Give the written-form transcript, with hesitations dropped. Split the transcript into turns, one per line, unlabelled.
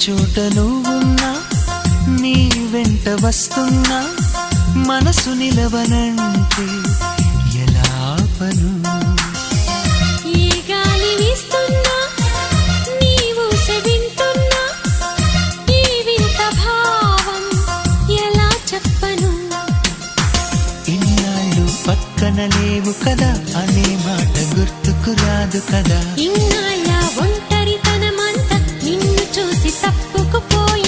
చోట నువ్వున్నా, నీ వెంట వస్తున్నా, మనసు నిలవనంటే ఎలా పను?
ఏ గాలి వీస్తున్నా, నీవు సెవింటున్నా, ఈ వింత భావం ఎలా చెప్పను?
ఇన్నాళ్ళు పక్కన లేవు కదా అనే మాట గుర్తుకు రాదు కదా.
ఇన్నాళ్ళ ఒంటరితనమంతా నిన్ను చూసి తప్పుకుపోయి